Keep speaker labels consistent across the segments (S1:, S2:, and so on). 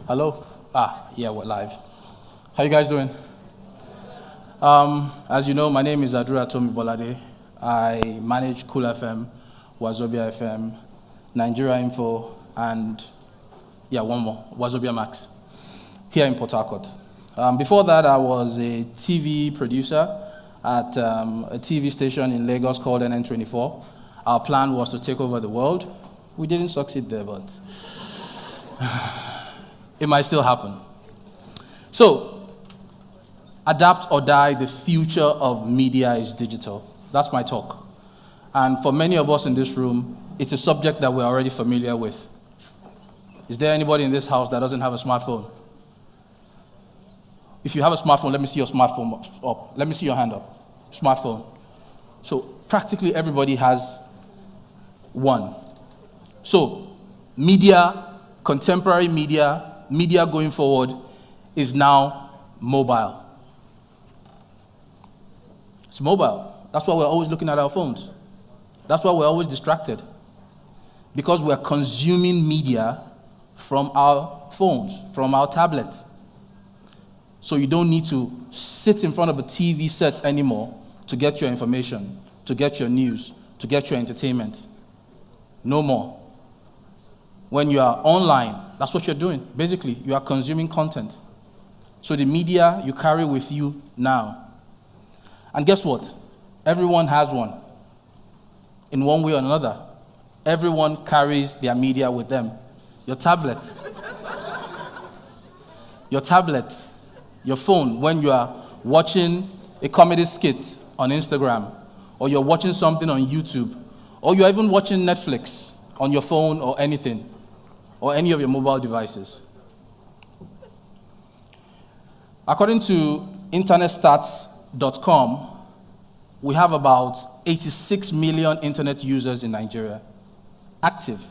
S1: Hello? Yeah, we're live. How you guys doing? As you know, my name is Aduratomi Bolade. I manage Cool FM, Wazobia FM, Nigeria Info, and one more, Wazobia Max, here in Port Harcourt. Before that, I was a TV producer at a TV station in Lagos called NN24. Our plan was to take over the world. We didn't succeed there, but it might still happen. So, adapt or die, the future of media is digital. That's my talk. And for many of us in this room, it's a subject that we're already familiar with. Is there anybody in this house that doesn't have a smartphone? If you have a smartphone, let me see your smartphone up. Let me see your hand up. Smartphone. So practically everybody has one. So media, contemporary media going forward is now mobile. It's mobile. That's why we're always looking at our phones. That's why we're always distracted. Because we're consuming media from our phones, from our tablets. So you don't need to sit in front of a TV set anymore to get your information, to get your news, to get your entertainment. No more. When you are online, that's what you're doing. Basically, you are consuming content. So the media you carry with you now. And guess what? Everyone has one. In one way or another. Everyone carries their media with them. Your tablet. Your tablet. Your phone, when you are watching a comedy skit on Instagram, or you're watching something on YouTube, or you're even watching Netflix on your phone or anything, or any of your mobile devices. According to internetstats.com, we have about 86 million internet users in Nigeria, active.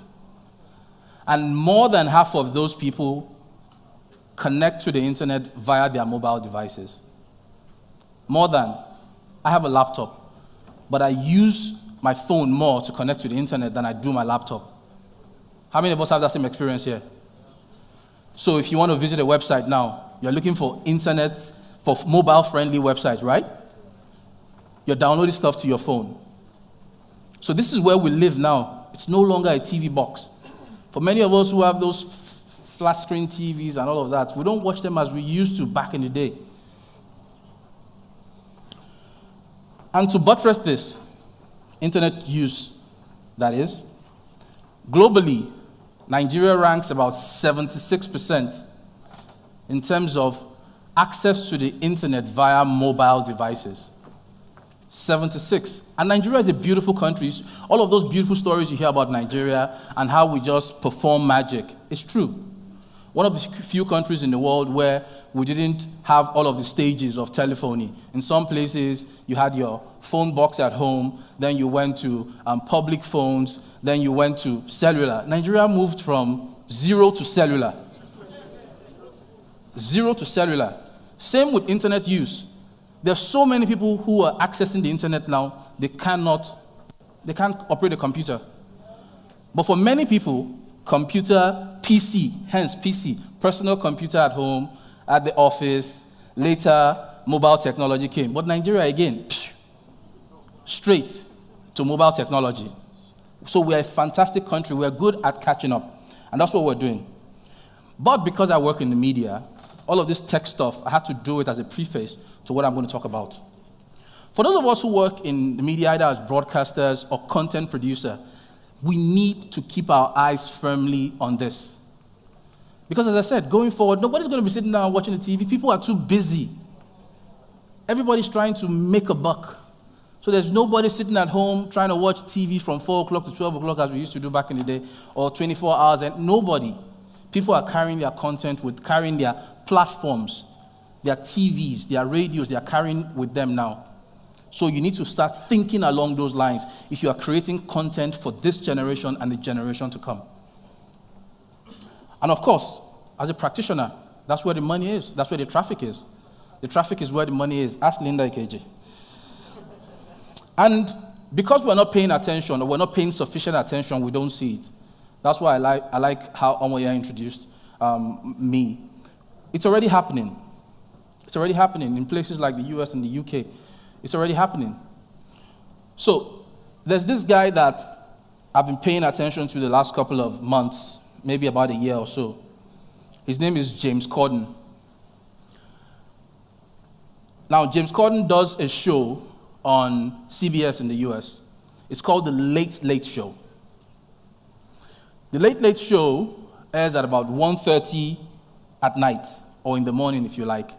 S1: And more than half of those people connect to the internet via their mobile devices. I have a laptop, but I use my phone more to connect to the internet than I do my laptop. How many of us have that same experience here? So if you want to visit a website now, you're looking for internet, for mobile-friendly websites, right? You're downloading stuff to your phone. So this is where we live now. It's no longer a TV box. For many of us who have those flat screen TVs and all of that, we don't watch them as we used to back in the day. And to buttress this, internet use, that is, globally, Nigeria ranks about 76% in terms of access to the internet via mobile devices. 76. And Nigeria is a beautiful country. All of those beautiful stories you hear about Nigeria and how we just perform magic, it's true. One of the few countries in the world where we didn't have all of the stages of telephony. In some places, you had your phone box at home, then you went to public phones, then you went to cellular. Nigeria moved from zero to cellular. Zero to cellular. Same with internet use. There's so many people who are accessing the internet now, they can't operate a computer. But for many people, computer, PC, hence PC, personal computer at home, at the office, later mobile technology came. But Nigeria, again, straight to mobile technology. So we're a fantastic country. We're good at catching up. And that's what we're doing. But because I work in the media, all of this tech stuff, I had to do it as a preface to what I'm going to talk about. For those of us who work in the media, either as broadcasters or content producer, we need to keep our eyes firmly on this. Because as I said, going forward, nobody's going to be sitting down watching the TV. People are too busy. Everybody's trying to make a buck. So there's nobody sitting at home trying to watch TV from 4 o'clock to 12 o'clock as we used to do back in the day, or 24 hours, and nobody. People are carrying their content carrying their platforms, their TVs, their radios, they are carrying with them now. So you need to start thinking along those lines if you are creating content for this generation and the generation to come. And of course, as a practitioner, that's where the money is. That's where the traffic is. The traffic is where the money is. Ask Linda Ikeji. And because we're not paying attention, or we're not paying sufficient attention, we don't see it. That's why I like how Omoya introduced me. It's already happening. It's already happening in places like the US and the UK. It's already happening. So there's this guy that I've been paying attention to the last couple of months, maybe about a year or so. His name is James Corden. Now, James Corden does a show on CBS in the US. It's called The Late Late Show. The Late Late Show airs at about 1:30 at night, or in the morning if you like.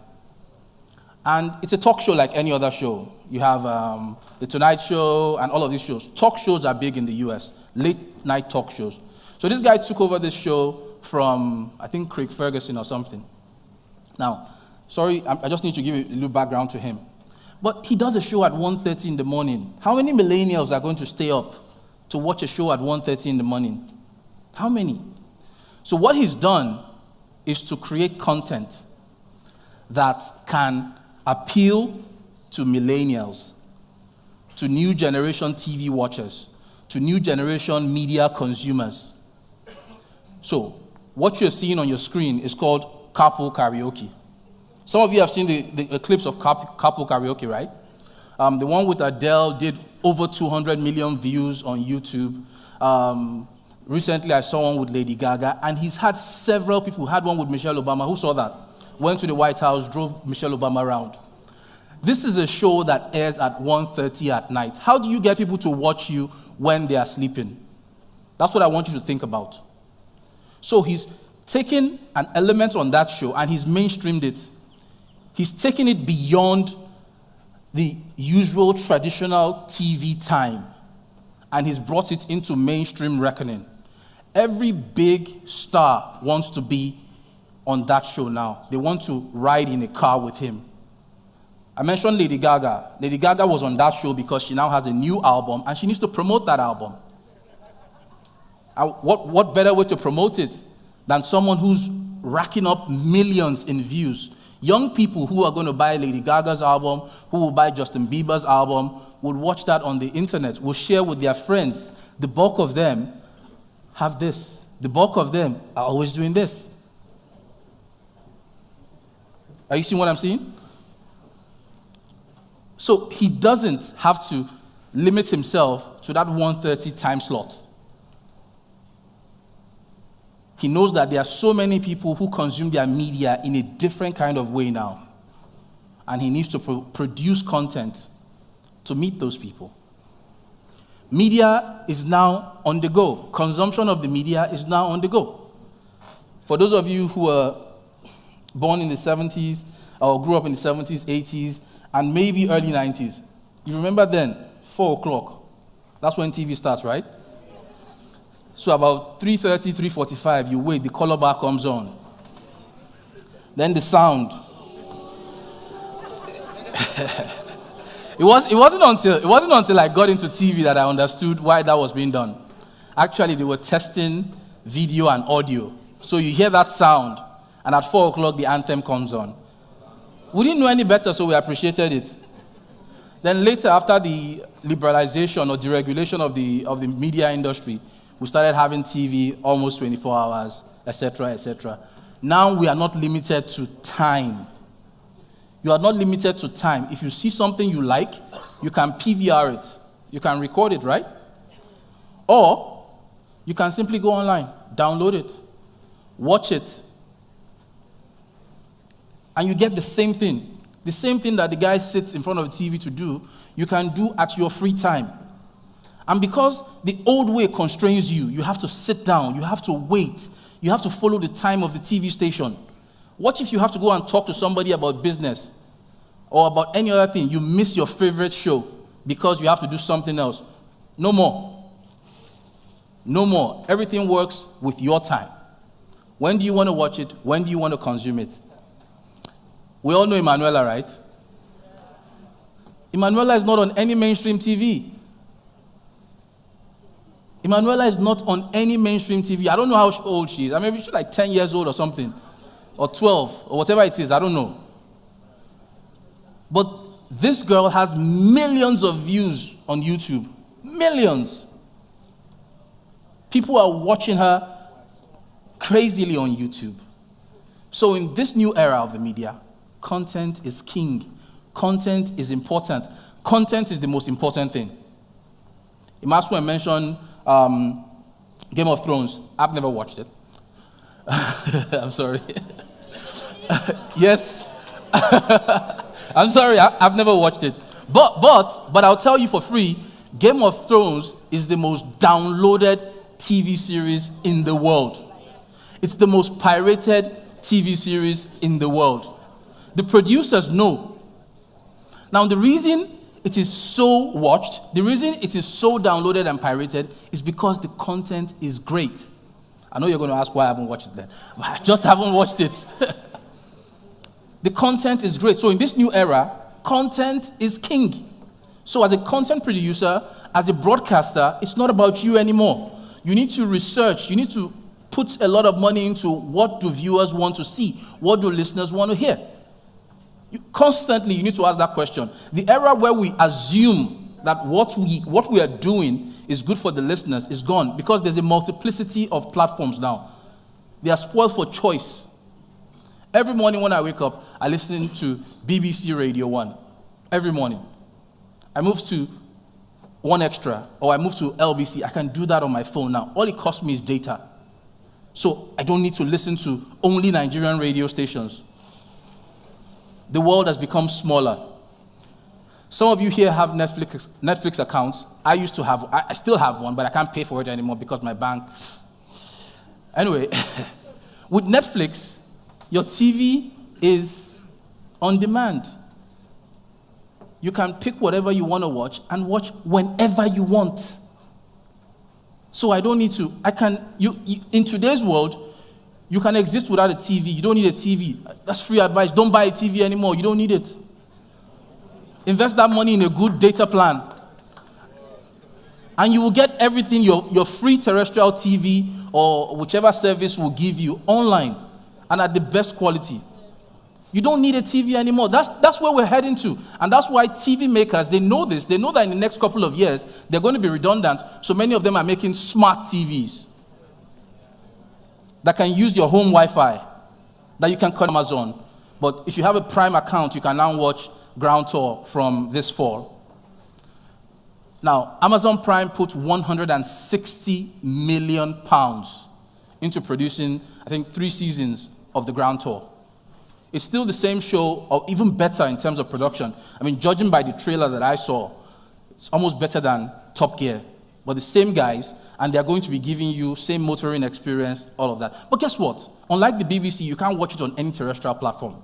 S1: And it's a talk show like any other show. You have The Tonight Show and all of these shows. Talk shows are big in the US, late night talk shows. So this guy took over this show from, I think, Craig Ferguson or something. Now, sorry, I just need to give you a little background to him. But he does a show at 1:30 in the morning. How many millennials are going to stay up to watch a show at 1:30 in the morning? How many? So what he's done is to create content that can appeal to millennials, to new generation TV watchers, to new generation media consumers. So what you're seeing on your screen is called carpool karaoke. Some of you have seen the clips of carpool karaoke, right? The one with Adele did over 200 million views on YouTube. Recently, I saw one with Lady Gaga, and he's had several people. Had one with Michelle Obama. Who saw that? Went to the White House, drove Michelle Obama around. This is a show that airs at 1:30 at night. How do you get people to watch you when they are sleeping? That's what I want you to think about. So he's taken an element on that show and he's mainstreamed it. He's taken it beyond the usual traditional TV time and he's brought it into mainstream reckoning. Every big star wants to be on that show now. They want to ride in a car with him. I mentioned Lady Gaga. Lady Gaga was on that show because she now has a new album and she needs to promote that album. What better way to promote it than someone who's racking up millions in views? Young people who are going to buy Lady Gaga's album, who will buy Justin Bieber's album, will watch that on the internet, will share with their friends. The bulk of them have this. The bulk of them are always doing this. Are you seeing what I'm saying? So he doesn't have to limit himself to that 1:30 time slot. He knows that there are so many people who consume their media in a different kind of way now. And he needs to produce content to meet those people. Media is now on the go. Consumption of the media is now on the go. For those of you who are born in the 70s or grew up in the 70s, 80s, and maybe early 90s, you remember then, 4 o'clock. That's when TV starts, right? So about 3:30, 3:45, you wait, the color bar comes on. Then the sound. It wasn't until I got into TV that I understood why that was being done. Actually, they were testing video and audio. So you hear that sound, and at 4 o'clock, the anthem comes on. We didn't know any better, so we appreciated it. Then later, after the liberalization or deregulation of the media industry, we started having TV almost 24 hours, etc., etc. Now we are not limited to time. You are not limited to time. If you see something you like, you can PVR it. You can record it, right? Or you can simply go online, download it, watch it, and you get the same thing. The same thing that the guy sits in front of the TV to do, you can do at your free time. And because the old way constrains you, you have to sit down, you have to wait, you have to follow the time of the TV station. What if you have to go and talk to somebody about business or about any other thing? You miss your favorite show because you have to do something else. No more. No more. Everything works with your time. When do you want to watch it? When do you want to consume it? We all know Emanuela, right? Emanuela is not on any mainstream TV. Emanuela is not on any mainstream TV. I don't know how old she is. I mean, she's like 10 years old or something. Or 12, or whatever it is. I don't know. But this girl has millions of views on YouTube. Millions. People are watching her crazily on YouTube. So in this new era of the media, content is king. Content is important. Content is the most important thing. Imasue mentioned Game of Thrones. I've never watched it. I'm sorry. Yes. I'm sorry, I've never watched it. But I'll tell you for free, Game of Thrones is the most downloaded TV series in the world. It's the most pirated TV series in the world. The producers know. Now, the reason it is so watched, the reason it is so downloaded and pirated is because the content is great. I know you're going to ask why I haven't watched it then. I just haven't watched it. The content is great. So in this new era, content is king. So as a content producer, as a broadcaster, it's not about you anymore. You need to research. You need to put a lot of money into what do viewers want to see? What do listeners want to hear? Constantly, you need to ask that question. The era where we assume that what we are doing is good for the listeners is gone because there's a multiplicity of platforms now. They are spoiled for choice. Every morning when I wake up, I listen to BBC Radio 1. Every morning. I move to One Extra or I move to LBC. I can do that on my phone now. All it costs me is data. So I don't need to listen to only Nigerian radio stations. The world has become smaller. Some of you here have Netflix accounts. I still have one, but I can't pay for it anymore because my bank. Anyway, with Netflix, your TV is on demand. You can pick whatever you want to watch and watch whenever you want. So I don't need to, in today's world, you can exist without a TV. You don't need a TV. That's free advice. Don't buy a TV anymore. You don't need it. Invest that money in a good data plan. And you will get everything your free terrestrial TV or whichever service will give you online and at the best quality. You don't need a TV anymore. That's where we're heading to. And that's why TV makers, they know this. They know that in the next couple of years, they're going to be redundant. So many of them are making smart TVs that can use your home Wi-Fi, that you can connect to Amazon. But if you have a Prime account, you can now watch Ground Tour from this fall. Now, Amazon Prime put 160 million pounds into producing, I think, 3 seasons of the Ground Tour. It's still the same show, or even better in terms of production. I mean, judging by the trailer that I saw, it's almost better than Top Gear. But the same guys, and they're going to be giving you same motoring experience, all of that. But guess what? Unlike the BBC, you can't watch it on any terrestrial platform.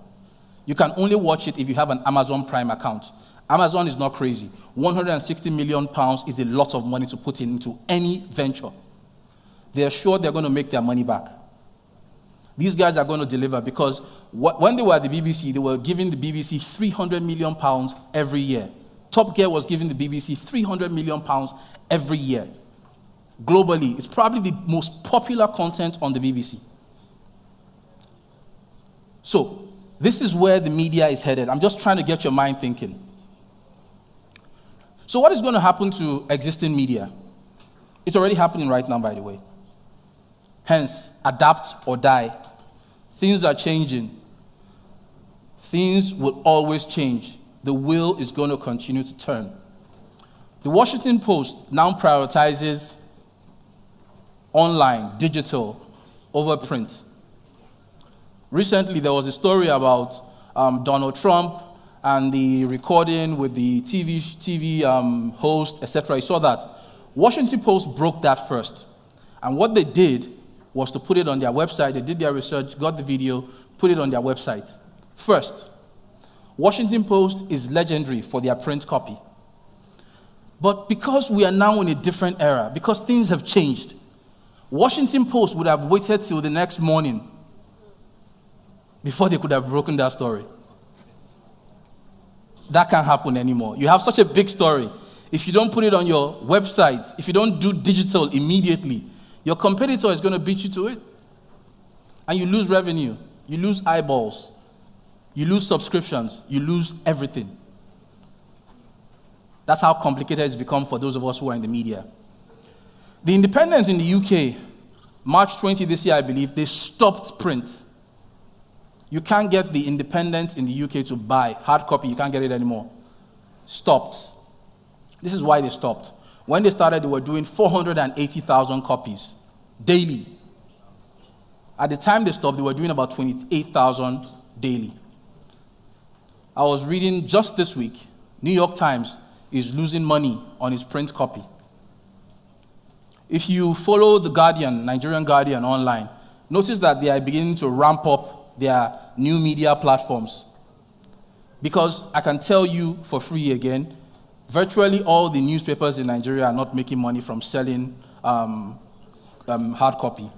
S1: You can only watch it if you have an Amazon Prime account. Amazon is not crazy. 160 million pounds is a lot of money to put into any venture. They're sure they're going to make their money back. These guys are going to deliver because when they were at the BBC, they were giving the BBC 300 million pounds every year. Top Gear was giving the BBC 300 million pounds every year. Globally, it's probably the most popular content on the BBC. So, this is where the media is headed. I'm just trying to get your mind thinking. So what is going to happen to existing media? It's already happening right now, by the way. Hence, adapt or die. Things are changing. Things will always change. The wheel is going to continue to turn. The Washington Post now prioritizes online, digital, over print. Recently, there was a story about Donald Trump and the recording with the TV host, etc. You saw that. Washington Post broke that first. And what they did was to put it on their website. They did their research, got the video, put it on their website. First, Washington Post is legendary for their print copy. But because we are now in a different era, because things have changed, Washington Post would have waited till the next morning before they could have broken that story. That can't happen anymore. You have such a big story. If you don't put it on your website, if you don't do digital immediately, your competitor is going to beat you to it. And you lose revenue. You lose eyeballs. You lose subscriptions. You lose everything. That's how complicated it's become for those of us who are in the media. The Independent in the UK, March 20 this year, I believe, they stopped print. You can't get the Independent in the UK to buy hard copy. You can't get it anymore. Stopped. This is why they stopped. When they started, they were doing 480,000 copies daily. At the time they stopped, they were doing about 28,000 daily. I was reading just this week, New York Times is losing money on its print copy. If you follow the Guardian, Nigerian Guardian online, notice that they are beginning to ramp up their new media platforms. Because I can tell you for free again, virtually all the newspapers in Nigeria are not making money from selling hard copy.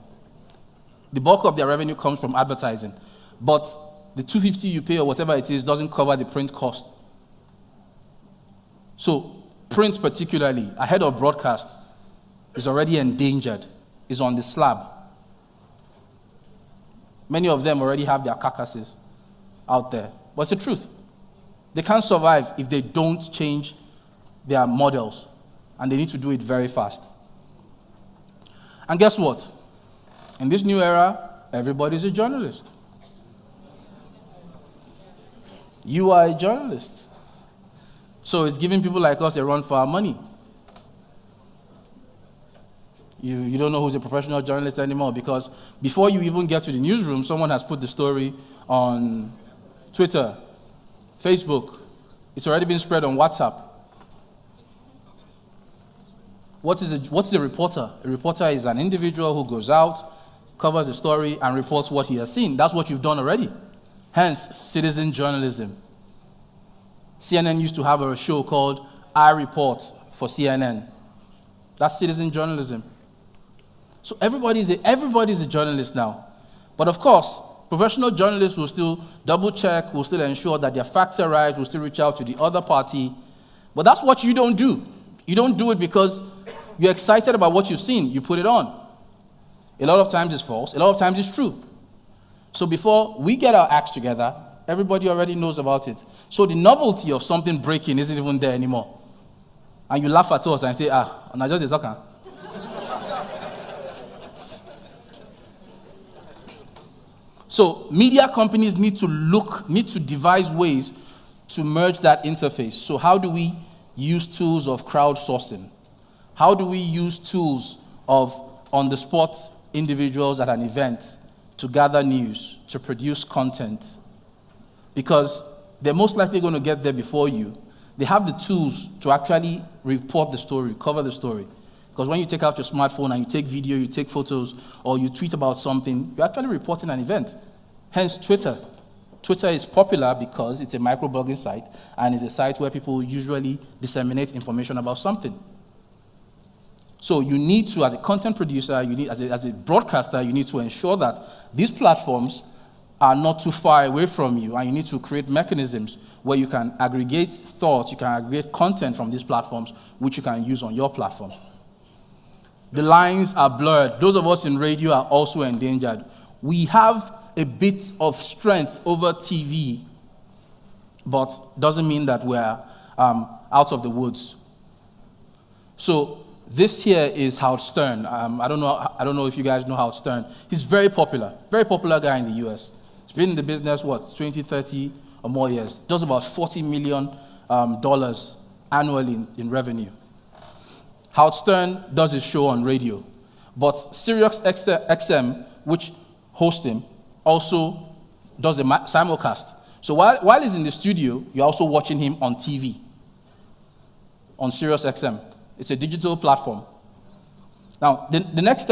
S1: The bulk of their revenue comes from advertising. But the $250 you pay or whatever it is doesn't cover the print cost. So print particularly, ahead of broadcast, is already endangered, is on the slab. Many of them already have their carcasses out there. But it's the truth. They can't survive if they don't change their models. And they need to do it very fast. And guess what? In this new era, everybody's a journalist. You are a journalist. So it's giving people like us a run for our money. You don't know who's a professional journalist anymore because before you even get to the newsroom, someone has put the story on Twitter, Facebook. It's already been spread on WhatsApp. What's a reporter? A reporter is an individual who goes out, covers the story, and reports what he has seen. That's what you've done already. Hence, citizen journalism. CNN used to have a show called I Report for CNN. That's citizen journalism. So everybody's a journalist now. But of course, professional journalists will still double check, will still ensure that their facts are right, will still reach out to the other party. But that's what you don't do. You don't do it because you're excited about what you've seen. You put it on. A lot of times it's false. A lot of times it's true. So before we get our acts together, everybody already knows about it. So the novelty of something breaking isn't even there anymore. And you laugh at us and say, and I just is okay. So media companies need to devise ways to merge that interface. So how do we use tools of crowdsourcing? How do we use tools of on-the-spot individuals at an event to gather news, to produce content? Because they're most likely going to get there before you. They have the tools to actually report the story, cover the story. Because when you take out your smartphone and you take video, you take photos, or you tweet about something, you're actually reporting an event. Hence, Twitter. Twitter is popular because it's a microblogging site, and it's a site where people usually disseminate information about something. So you need to, as a content producer, you need, as a broadcaster, you need to ensure that these platforms are not too far away from you, and you need to create mechanisms where you can aggregate thoughts, you can aggregate content from these platforms, which you can use on your platform. The lines are blurred. Those of us in radio are also endangered. We have a bit of strength over TV, but doesn't mean that we're out of the woods. So this here is Howard Stern. I don't know if you guys know Howard Stern. He's very popular guy in the US. He's been in the business, 20, 30 or more years. Does about $40 million annually in revenue. Howard Stern does his show on radio, but Sirius XM, which hosts him, also does a simulcast. So while he's in the studio, you're also watching him on TV, on Sirius XM. It's a digital platform. Now, the next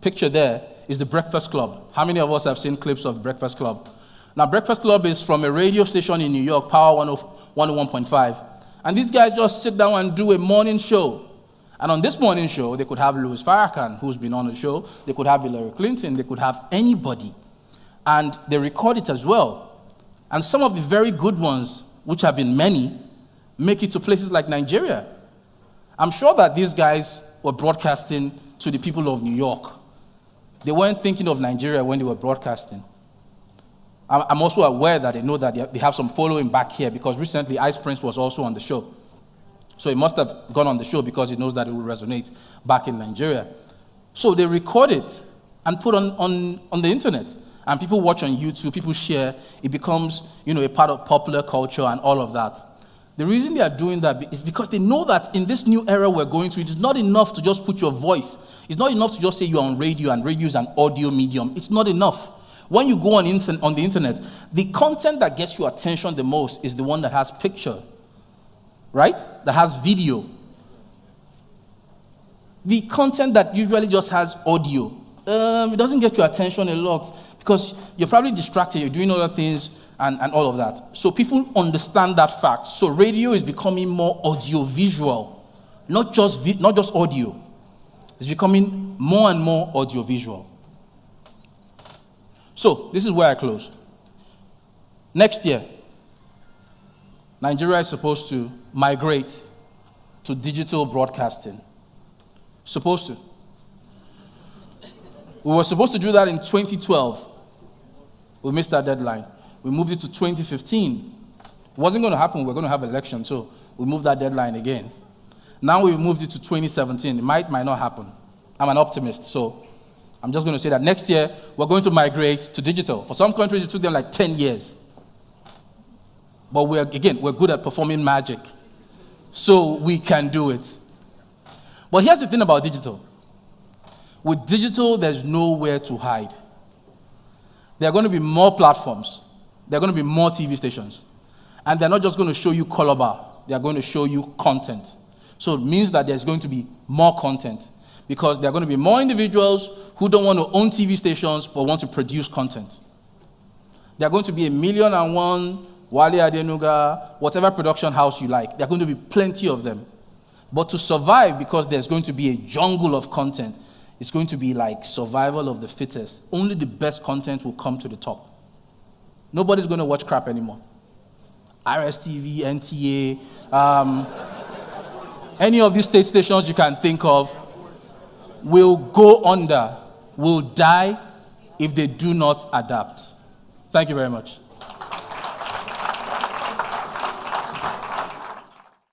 S1: picture there is the Breakfast Club. How many of us have seen clips of Breakfast Club? Now, Breakfast Club is from a radio station in New York, Power 101.5. And these guys just sit down and do a morning show. And on this morning show, they could have Louis Farrakhan, who's been on the show. They could have Hillary Clinton. They could have anybody. And they record it as well. And some of the very good ones, which have been many, make it to places like Nigeria. I'm sure that these guys were broadcasting to the people of New York. They weren't thinking of Nigeria when they were broadcasting. I'm also aware that they know that they have some following back here because recently Ice Prince was also on the show. So he must have gone on the show because he knows that it will resonate back in Nigeria. So they record it and put on the internet. and people watch on YouTube, people share, it becomes, a part of popular culture and all of that. The reason they are doing that is because they know that in this new era we're going through, it is not enough to just put your voice. It's not enough to just say you're on radio, and radio is an audio medium. It's not enough. When you go on the internet, the content that gets your attention the most is the one that has picture, right? That has video. The content that usually just has audio, it doesn't get your attention a lot because you're probably distracted, you're doing other things and all of that. So people understand that fact. So radio is becoming more audio-visual, not just audio. It's becoming more and more audio-visual. So this is where I close. Next year, Nigeria is supposed to migrate to digital broadcasting. Supposed to. We were supposed to do that in 2012. We missed that deadline. We moved it to 2015. It wasn't going to happen. We were going to have an election, so we moved that deadline again. Now we've moved it to 2017. It might not happen. I'm an optimist, so I'm just going to say that next year we're going to migrate to digital. For some countries, it took them like 10 years. But we're good at performing magic, so we can do it. But here's the thing about digital. With digital, there's nowhere to hide. There are going to be more platforms. There are going to be more TV stations. And they're not just going to show you color bar. They are going to show you content. So it means that there's going to be more content because there are going to be more individuals who don't want to own TV stations but want to produce content. There are going to be 1,000,001, Wale Adenuga, whatever production house you like. There are going to be plenty of them. But to survive, because there's going to be a jungle of content, it's going to be like survival of the fittest. Only the best content will come to the top. Nobody's going to watch crap anymore. RSTV, NTA, any of these state stations you can think of will go under, will die if they do not adapt. Thank you very much.